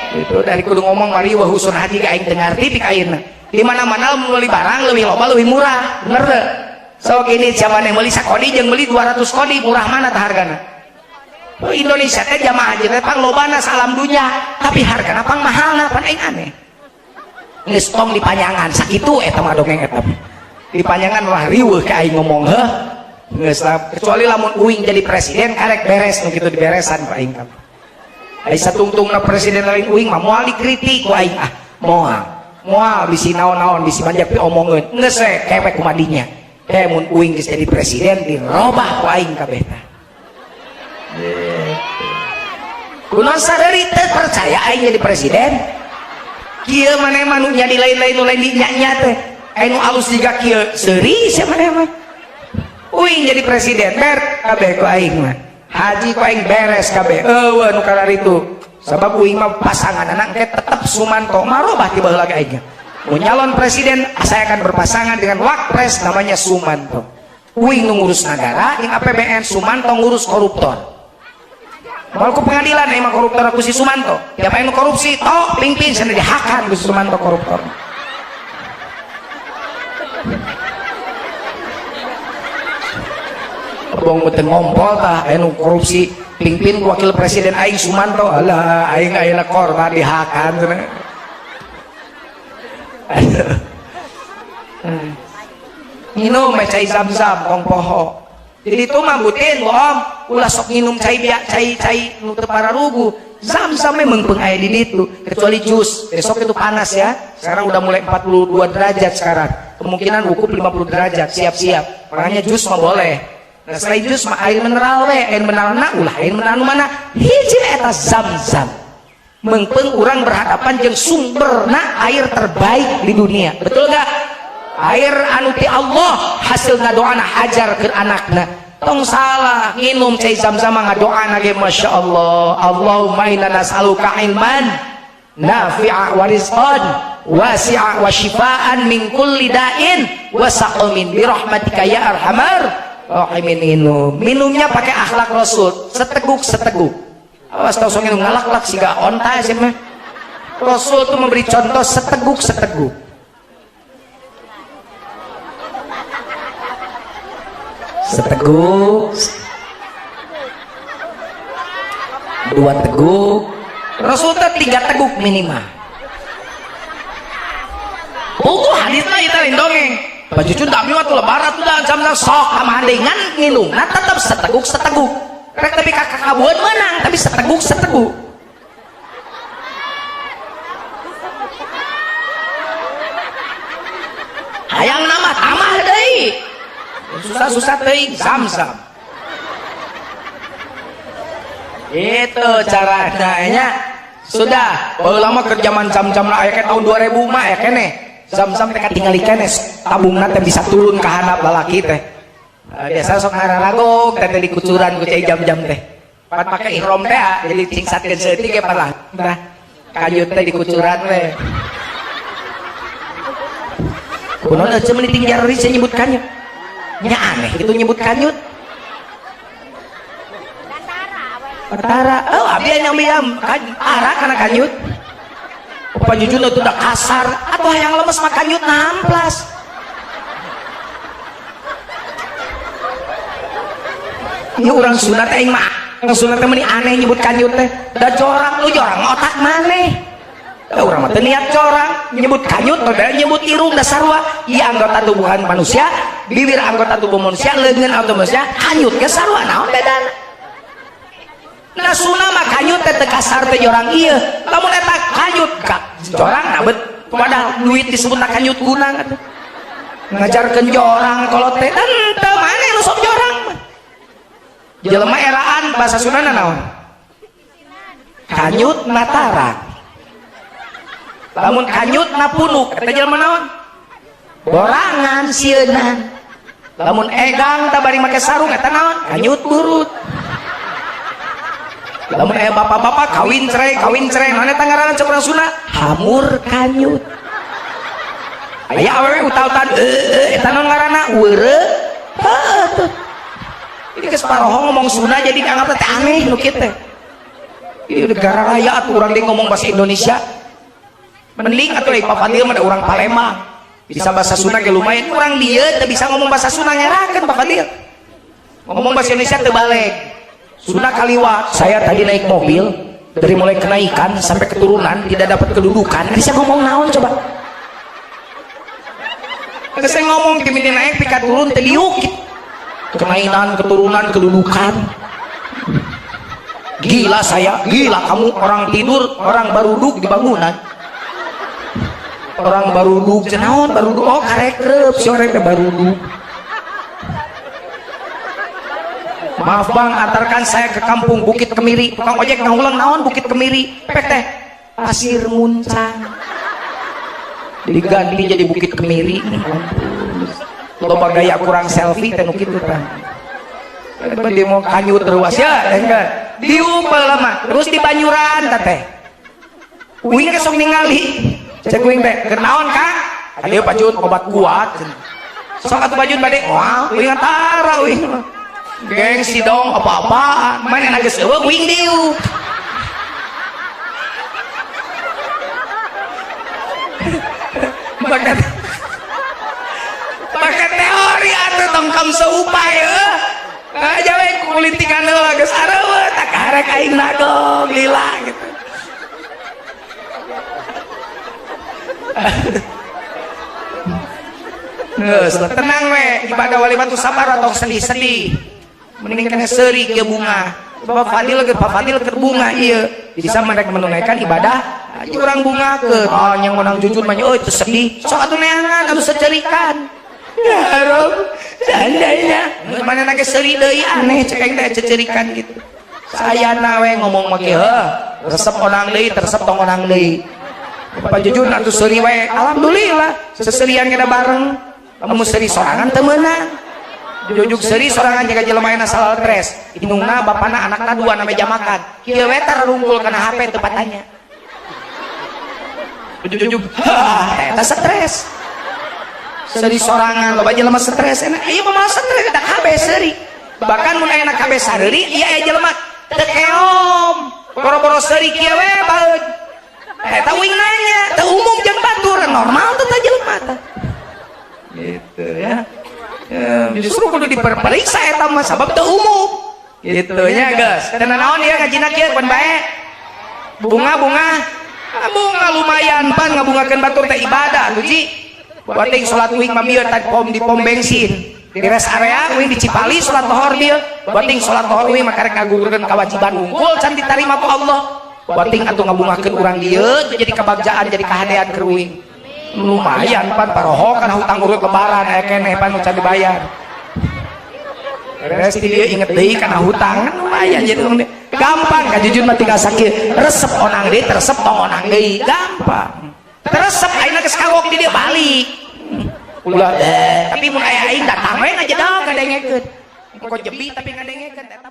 Itu dari kudu ngomong mari wah usun haji ka aing teu ngarti pik ayeuna. Di mana-mana meuli barang leuwih loba leuwih murah, bener teu? Sok ini zaman yang meuli sakodi jeung meuli 200 kodi murah mana tah hargana? Indonesia teh jamaah haji teh pang lobana salam dunya, tapi hargana pang mahalna pan aing aneh. Geus tong dipanjangan sakitu eta mah dongeng eta. Dipanjangan mah riweuh ka aing ngomong heuh. Geus kecuali lamun uing jadi presiden karek beres nu kitu diberesan ku aing kam. Ai satungtungna presiden lain uing mah moal dikritik ku aing moal bisi naon-naon bisi banjak pi omongeun. Geus we kepek kumadinya. Mun uing geus jadi presiden dirobah ku aing kabeh tah. Kunaon sadari teu percaya aing jadi presiden? Kieu maneh mah nu jadi lain-lain nu lain dinya-nya teh. Anu alus jiga kieu seuri sia maneh mah. Uing jadi presiden ber kabeh ku aing mah. Haji ku aing beres kabeh. Eueuh nu kararitu. Sabab uing mah pasangan anak teh tetep Sumanto marobah ti baheula aing. Mun nyalon presiden saya akan berpasangan dengan wakpres namanya Sumanto. Uing nu ngurus negara jeung APBN, Sumanto ngurus koruptor. Kalau ku pengadilan emang koruptor aku si Sumanto. Siapa yang korupsi? Tok, ping-ping sana dihakan ku si Sumanto koruptor. Bong beten ngompol tah anu korupsi ping-ping wakil presiden aing Sumanto. Alah aing ayeuna korban dihakan cenah. Minum cai zam-zam tong poho. Jadi itu mah butin bohong ulah sok minum cai nu teu pararugu. Zam-zam memang peng aya di ditu kecuali jus. Besok itu panas ya. Sekarang udah mulai 42 derajat sekarang. Kemungkinan wukuf 50 derajat, siap-siap. Makanya jus mah boleh. Nah, selain jus mah air mineral we, air mineralna ulah air mineral mana? Hiji eta zam-zam. Mengpeng urang berhadapan jeung sumberna air terbaik di dunia. Betul gak? Air anu ti Allah hasil ngadoana hajar ke anakna. Tong salah nginum cai zam-zam ngadoana ge masya Allah. Allahumma inna nas'aluka ilman nafi'a wa rizqan wasi'a wa shifaan min kulli da'in wa saqamin bi rahmatika ya arhamar rahimin. Minumnya pakai akhlak Rasul, seteguk. Awas tau sok minum ngalak-lak siga onta sih mah. Rasul tuh memberi contoh seteguk. Seteguk, 2 teguk, Rasul teh 3 teguk minimal. Oh hadisnya itu lain dongeng. Baju cun tapi waktu lebaran tuh dah jam sok kamandengan nginum. Nah tetap seteguk. Rek tapi kakak kabuan menang tapi seteguk. Hayang nama tamah deui. Susah teuing zam-zam. Itu caranya. Sudah, lama kerjaman zam-zam lah aya tahun 2000 mah ya kene. Zam-zam teh katingali kene tabungna teh bisa turun ka handap lalaki teh. Biasa sok ngararagog teh dikucuran ku cai jam-jam teh. Pan make ihrom teh jadi cingsatkeun seutik ge parah. Tah kayut teh dikucuran we. Kunaon aja meuli tinggal ri nyebut kanyut. Nya aneh itu nyebut kanyut. Batara. Oh, abdi yang biam ara kana kanyut. Panjujuna tuh udah kasar atau yang lemes mah kanyut namplas. Ini orang sunat aing mah. Yang sunat teh meuni aneh nyebut kanyut teh. Da jorang lu jorang otak maneh. Da urang mah teu niat corang nyebut kanyut da nyebut irung da sarua. Ieu anggota tubuhan manusia, bibir anggota tubuh manusia, leungeun anggota manusia, kanyut ge sarua naon bedana? Nah sunah mah kanyut teh teu kasar teh jorang ieu. Lamun eta kanyut ka jorang na bet padahal duit disebutna kanyut gunang atuh. Ngajarkeun jorang kolot teh teu maneh nu sok jorang mah. Jelema eraan bahasa Sundana naon? Kanyut mataran. Lamun kanyut na punuk eta jelema naon? Borangan sieunnan. Lamun egang tah bari make sarung eta naon? Kanyut burut. Lamun aya bapak-bapak kawin cerai naon eta ngaranna cek urang Sunda? Hamur kanyut. Aya awewe utaw-utan eta naon ngaranna? Weureu. Heuh. Ini geus paroho ngomong Sunda jadi dianggap teh aneh nu kieu teh. Ieu negara raya atuh urang deui ngomong bahasa Indonesia. Mending atuh ai Pak Fadil mah ada urang Palembang. Bisa bahasa Sunda ge lumayan. Urang dieu teu bisa ngomong bahasa Sunda ngerakeun Pak Fadil. Ngomong bahasa Indonesia teu balik. Sunda kaliwat. Saya tadi naik mobil dari mulai kenaikan sampai keturunan tidak dapat kedudukan. Bisa ngomong naon coba? Geus ngomong timiti naik pika turun teu diuk. Kenainan, keturunan, kedudukan. Gila saya, gila kamu orang tidur, orang baruduk di bangunan. Orang baruduk, jenaon baruduk, oh karek rep, si orang teh baruduk. Maaf bang, antarkan saya ke kampung Bukit Kemiri. Tukang ojek ngulang naon Bukit Kemiri. Pek teh pasir muncang. Diganti jadi Bukit Kemiri. Loba gaya kurang selfie teh nu kitu tah. Dia mau kanyut terus ya, enggak. Diumpel lama, terus di Banyuran teh. Uing ke sok ningali. Cek uing teh, keur naon Kang? Adieu pajun obat kuat. Sok atuh pajun bade. Wah, uing antara uing. gengsi dong apa-apaan mana nages eueuh wing diu pakai teori atuh tongkam seupaya aja we kulitingan heula geus areueuh tak karek aing nagong lila gitu. Tenang we ibadah walimat sabar atau sedih-sedih mending kena seuri ke bunga Pak Fadil ke bunga iya bisa mereka menunaikan ibadah aja orang bunga ke yang menang jujur mah oh itu sedih sok atuh neangan atuh secerikan ya Rob seandainya mana nage seuri deui aneh cek aing teh cecerikan gitu sayana we ngomong make resep onang deui teresep tong onang deui Pak jujur atuh seuri we alhamdulillah seserian kita bareng kamu seri sorangan temenan jujuk seri sorangan jaga jelema aya salah stres indungna bapana anakna dua na meja makan kieu we tar rungkul kana HP teu patanya jujuk eta stres seri sorangan loba jelema stres enak ieu mah stres da HP seri bahkan mun aya na KB sareuri ieu aya jelema teu keom boro-boro seri kieu we baeud eta wing nanya teu umum jeung batur normal teh ta jelema teh gitu ya. Justru kudu diperperiksa eta mah sabab teu umum gitu nya geus teu naon ieu ngajina kieu pun bae bunga lumayan pan ngabungakeun batur teh ibadah atuh ji penting salat uing mah bieu di pom bensin di rest area uing di Cipali salat lohor bieu penting salat lohor uing mah karek ngagugurkeun kewajiban unggul can ditarima ku Allah penting atuh ngabungakeun urang dieu jadi kebagjaan jadi kahadean keur uing lumayan pan paroho kan hutang urut lebaran aya keneh pan nu can dibayar beres dia inget deui kana hutang kan lumayan jadi gampang ka jujur mah tinggal sakieu resep onang deui teresep tong onang deui gampang teresep ayeuna geus kagok di dieu balik ulah tapi mun aya aing datang we ngajedog ngadengekeun kok jebi tapi ngadengekeun eta